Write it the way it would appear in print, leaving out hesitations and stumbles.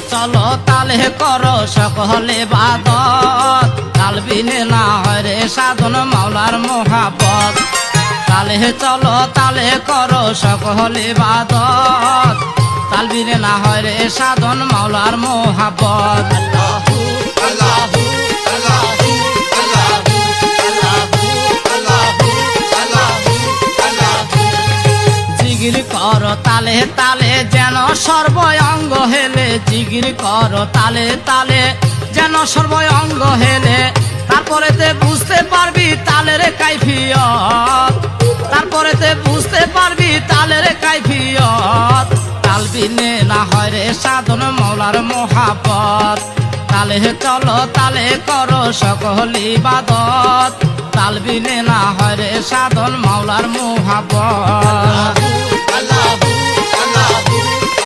চলো তালে করো সকলে ইবাদত তাল বিনে না হয় রে সাধন মাওলার মোহাব্বত তালে চলো তালে করো সকলে ইবাদত তাল বিনে না হয় রে সাধন মাওলার মোহাব্বত আল্লাহু আল্লাহু আল্লাহু আল্লাহু আল্লাহু আল্লাহু আল্লাহু জিগির করো তালে তালে যেন সর্বঙ্গ হেলে জিগির করো তালে তালে যেন সর্বঙ্গ হেলে তারপরেতে বুঝতে পারবি তালের কাইফিয়ত তারপরেতে বুঝতে পারবি তালের কাইফিয়ত তাল বিনে না হয় রে সাধন মাওলার মোহাব্বত তালে চলো তালে করো সকল ইবাদত তাল বিনে না হয় রে সাধন মাওলার মোহাব্বত আল্লাহু